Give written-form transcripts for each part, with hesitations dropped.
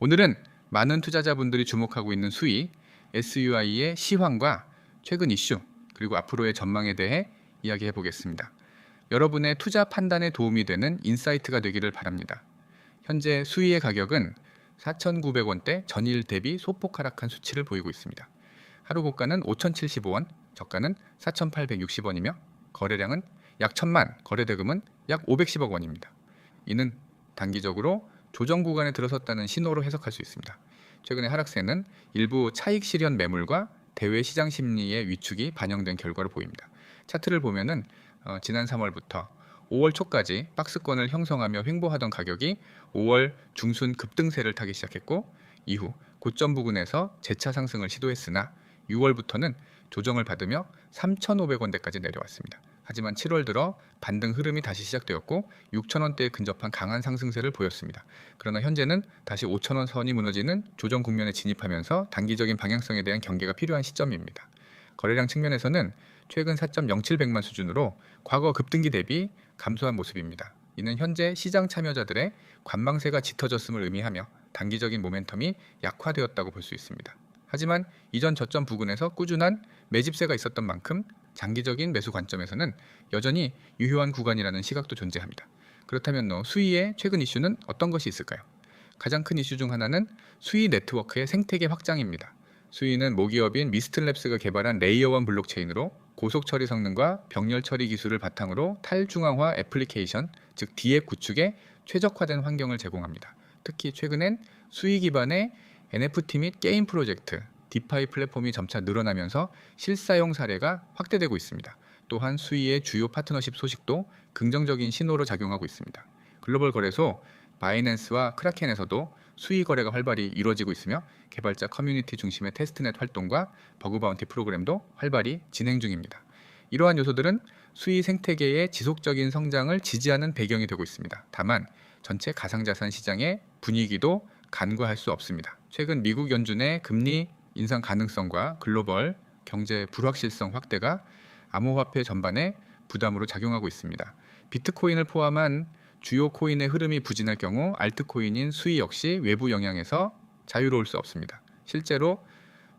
오늘은 많은 투자자분들이 주목하고 있는 수위 SUI의 시황과 최근 이슈 그리고 앞으로의 전망에 대해 이야기해 보겠습니다. 여러분의 투자 판단에 도움이 되는 인사이트가 되기를 바랍니다. 현재 수위의 가격은 4,900원대 전일 대비 소폭 하락한 수치를 보이고 있습니다. 하루 고가는 5,075원, 저가는 4,860원이며 거래량은 약 1,000만, 거래대금은 약 510억 원입니다. 이는 단기적으로 조정 구간에 들어섰다는 신호로 해석할 수 있습니다. 최근의 하락세는 일부 차익 실현 매물과 대외 시장 심리의 위축이 반영된 결과로 보입니다. 차트를 보면은 지난 3월부터 5월 초까지 박스권을 형성하며 횡보하던 가격이 5월 중순 급등세를 타기 시작했고 이후 고점 부근에서 재차 상승을 시도했으나 6월부터는 조정을 받으며 3,500원대까지 내려왔습니다. 하지만 7월 들어 반등 흐름이 다시 시작되었고 6,000원대에 근접한 강한 상승세를 보였습니다. 그러나 현재는 다시 5,000원 선이 무너지는 조정 국면에 진입하면서 단기적인 방향성에 대한 경계가 필요한 시점입니다. 거래량 측면에서는 최근 4.07백만 수준으로 과거 급등기 대비 감소한 모습입니다. 이는 현재 시장 참여자들의 관망세가 짙어졌음을 의미하며 단기적인 모멘텀이 약화되었다고 볼 수 있습니다. 하지만 이전 저점 부근에서 꾸준한 매집세가 있었던 만큼 장기적인 매수 관점에서는 여전히 유효한 구간이라는 시각도 존재합니다. 그렇다면 수위의 최근 이슈는 어떤 것이 있을까요? 가장 큰 이슈 중 하나는 수위 네트워크의 생태계 확장입니다. 수위는 모기업인 미스틀랩스가 개발한 레이어 1 블록체인으로 고속 처리 성능과 병렬 처리 기술을 바탕으로 탈중앙화 애플리케이션, 즉 DApp 구축에 최적화된 환경을 제공합니다. 특히 최근엔 수위 기반의 NFT 및 게임 프로젝트, 디파이 플랫폼이 점차 늘어나면서 실사용 사례가 확대되고 있습니다. 또한 수위의 주요 파트너십 소식도 긍정적인 신호로 작용하고 있습니다. 글로벌 거래소 바이낸스와 크라켄에서도 수위 거래가 활발히 이루어지고 있으며 개발자 커뮤니티 중심의 테스트넷 활동과 버그 바운티 프로그램도 활발히 진행 중입니다. 이러한 요소들은 수위 생태계의 지속적인 성장을 지지하는 배경이 되고 있습니다. 다만 전체 가상자산 시장의 분위기도 간과할 수 없습니다. 최근 미국 연준의 금리 인상 가능성과 글로벌 경제 불확실성 확대가 암호화폐 전반에 부담으로 작용하고 있습니다. 비트코인을 포함한 주요 코인의 흐름이 부진할 경우 알트코인인 수위 역시 외부 영향에서 자유로울 수 없습니다. 실제로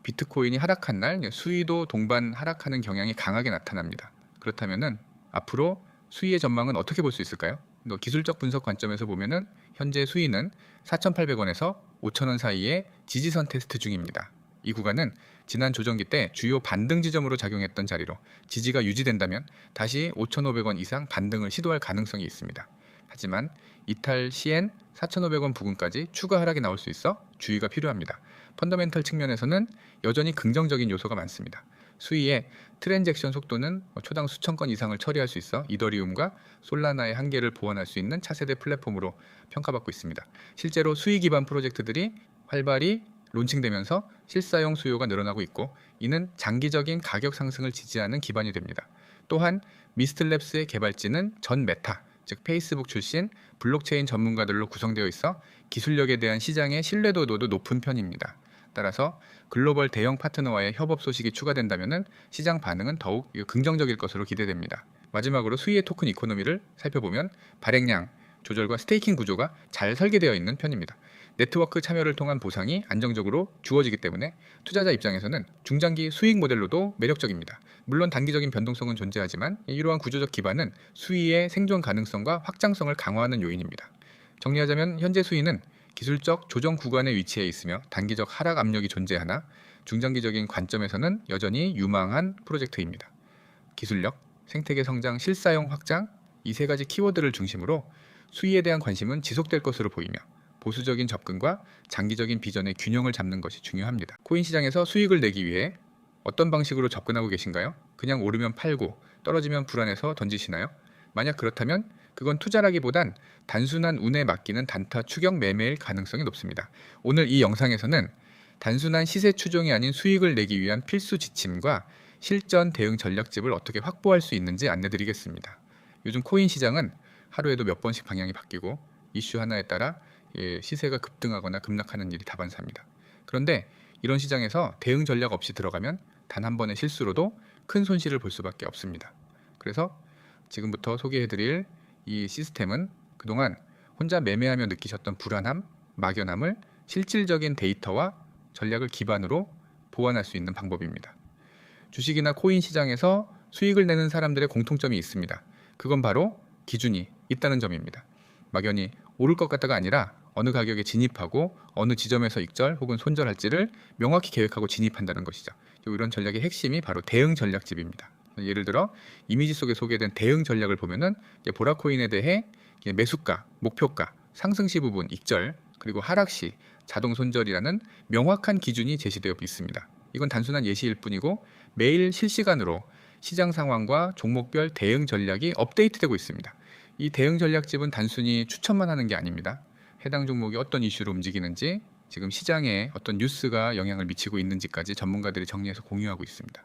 비트코인이 하락한 날 수위도 동반 하락하는 경향이 강하게 나타납니다. 그렇다면 앞으로 수위의 전망은 어떻게 볼 수 있을까요? 기술적 분석 관점에서 보면은 현재 수위는 4,800원에서 5,000원 사이의 지지선 테스트 중입니다. 이 구간은 지난 조정기 때 주요 반등 지점으로 작용했던 자리로 지지가 유지된다면 다시 5,500원 이상 반등을 시도할 가능성이 있습니다. 하지만 이탈 시엔 4,500원 부근까지 추가 하락이 나올 수 있어 주의가 필요합니다. 펀더멘털 측면에서는 여전히 긍정적인 요소가 많습니다. 수위의 트랜잭션 속도는 초당 수천 건 이상을 처리할 수 있어 이더리움과 솔라나의 한계를 보완할 수 있는 차세대 플랫폼으로 평가받고 있습니다. 실제로 수위 기반 프로젝트들이 활발히 론칭되면서 실사용 수요가 늘어나고 있고 이는 장기적인 가격 상승을 지지하는 기반이 됩니다. 또한 미스틀랩스의 개발진은 전 메타, 즉 페이스북 출신 블록체인 전문가들로 구성되어 있어 기술력에 대한 시장의 신뢰도도 높은 편입니다. 따라서 글로벌 대형 파트너와의 협업 소식이 추가된다면 시장 반응은 더욱 긍정적일 것으로 기대됩니다. 마지막으로 수위의 토큰 이코노미를 살펴보면 발행량 조절과 스테이킹 구조가 잘 설계되어 있는 편입니다. 네트워크 참여를 통한 보상이 안정적으로 주어지기 때문에 투자자 입장에서는 중장기 수익 모델로도 매력적입니다. 물론 단기적인 변동성은 존재하지만 이러한 구조적 기반은 수위의 생존 가능성과 확장성을 강화하는 요인입니다. 정리하자면 현재 수위는 기술적 조정 구간에 위치해 있으며 단기적 하락 압력이 존재하나 중장기적인 관점에서는 여전히 유망한 프로젝트입니다. 기술력, 생태계 성장, 실사용 확장 이 세 가지 키워드를 중심으로 수위에 대한 관심은 지속될 것으로 보이며 보수적인 접근과 장기적인 비전의 균형을 잡는 것이 중요합니다. 코인 시장에서 수익을 내기 위해 어떤 방식으로 접근하고 계신가요? 그냥 오르면 팔고 떨어지면 불안해서 던지시나요? 만약 그렇다면 그건 투자라기보단 단순한 운에 맡기는 단타 추격 매매일 가능성이 높습니다. 오늘 이 영상에서는 단순한 시세 추종이 아닌 수익을 내기 위한 필수 지침과 실전 대응 전략집을 어떻게 확보할 수 있는지 안내드리겠습니다. 요즘 코인 시장은 하루에도 몇 번씩 방향이 바뀌고 이슈 하나에 따라 시세가 급등하거나 급락하는 일이 다반사입니다. 그런데 이런 시장에서 대응 전략 없이 들어가면 단 한 번의 실수로도 큰 손실을 볼 수밖에 없습니다. 그래서 지금부터 소개해드릴 이 시스템은 그동안 혼자 매매하며 느끼셨던 불안함, 막연함을 실질적인 데이터와 전략을 기반으로 보완할 수 있는 방법입니다. 주식이나 코인 시장에서 수익을 내는 사람들의 공통점이 있습니다. 그건 바로 기준이 있다는 점입니다. 막연히 오를 것 같다가 아니라 어느 가격에 진입하고 어느 지점에서 익절 혹은 손절할지를 명확히 계획하고 진입한다는 것이죠. 그리고 이런 전략의 핵심이 바로 대응 전략집입니다. 예를 들어 이미지 속에 소개된 대응 전략을 보면은 보라코인에 대해 매수가, 목표가, 상승시 부분 익절, 그리고 하락시 자동 손절이라는 명확한 기준이 제시되어 있습니다. 이건 단순한 예시일 뿐이고 매일 실시간으로 시장 상황과 종목별 대응 전략이 업데이트되고 있습니다. 이 대응 전략집은 단순히 추천만 하는 게 아닙니다. 해당 종목이 어떤 이슈로 움직이는지, 지금 시장에 어떤 뉴스가 영향을 미치고 있는지까지 전문가들이 정리해서 공유하고 있습니다.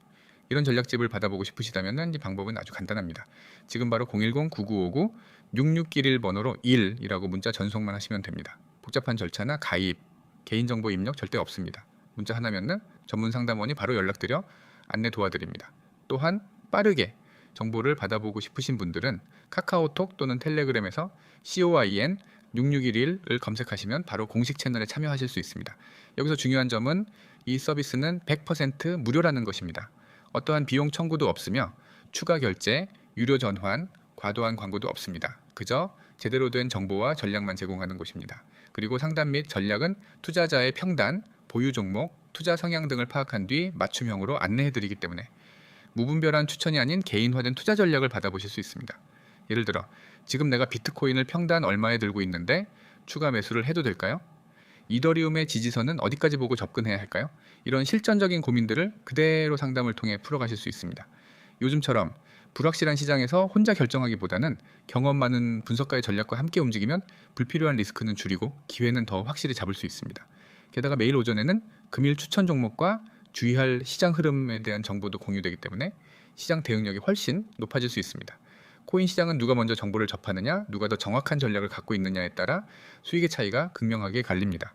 이런 전략집을 받아보고 싶으시다면 이 방법은 아주 간단합니다. 지금 바로 010-9959-6611 번호로 1이라고 문자 전송만 하시면 됩니다. 복잡한 절차나 가입, 개인정보 입력 절대 없습니다. 문자 하나면은 전문 상담원이 바로 연락드려 안내 도와드립니다. 또한 빠르게 정보를 받아보고 싶으신 분들은 카카오톡 또는 텔레그램에서 COIN 6611을 검색하시면 바로 공식 채널에 참여하실 수 있습니다. 여기서 중요한 점은 이 서비스는 100% 무료라는 것입니다. 어떠한 비용 청구도 없으며 추가 결제, 유료 전환, 과도한 광고도 없습니다. 그저 제대로 된 정보와 전략만 제공하는 곳입니다. 그리고 상담 및 전략은 투자자의 평단, 보유 종목, 투자 성향 등을 파악한 뒤 맞춤형으로 안내해드리기 때문에 무분별한 추천이 아닌 개인화된 투자 전략을 받아보실 수 있습니다. 예를 들어 지금 내가 비트코인을 평단 얼마에 들고 있는데 추가 매수를 해도 될까요? 이더리움의 지지선은 어디까지 보고 접근해야 할까요? 이런 실전적인 고민들을 그대로 상담을 통해 풀어가실 수 있습니다. 요즘처럼 불확실한 시장에서 혼자 결정하기보다는 경험 많은 분석가의 전략과 함께 움직이면 불필요한 리스크는 줄이고 기회는 더 확실히 잡을 수 있습니다. 게다가 매일 오전에는 금일 추천 종목과 주의할 시장 흐름에 대한 정보도 공유되기 때문에 시장 대응력이 훨씬 높아질 수 있습니다. 코인 시장은 누가 먼저 정보를 접하느냐, 누가 더 정확한 전략을 갖고 있느냐에 따라 수익의 차이가 극명하게 갈립니다.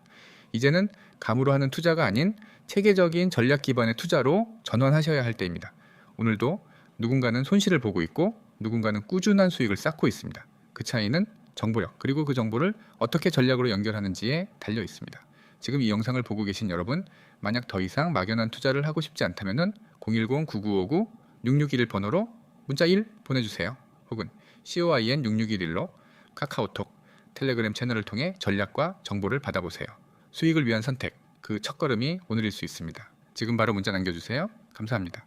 이제는 감으로 하는 투자가 아닌 체계적인 전략 기반의 투자로 전환하셔야 할 때입니다. 오늘도 누군가는 손실을 보고 있고 누군가는 꾸준한 수익을 쌓고 있습니다. 그 차이는 정보력, 그리고 그 정보를 어떻게 전략으로 연결하는지에 달려 있습니다. 지금 이 영상을 보고 계신 여러분, 만약 더 이상 막연한 투자를 하고 싶지 않다면 010-9959-6611 번호로 문자 1 보내주세요. 혹은 COIN 6611로 카카오톡, 텔레그램 채널을 통해 전략과 정보를 받아보세요. 수익을 위한 선택, 그 첫걸음이 오늘일 수 있습니다. 지금 바로 문자 남겨주세요. 감사합니다.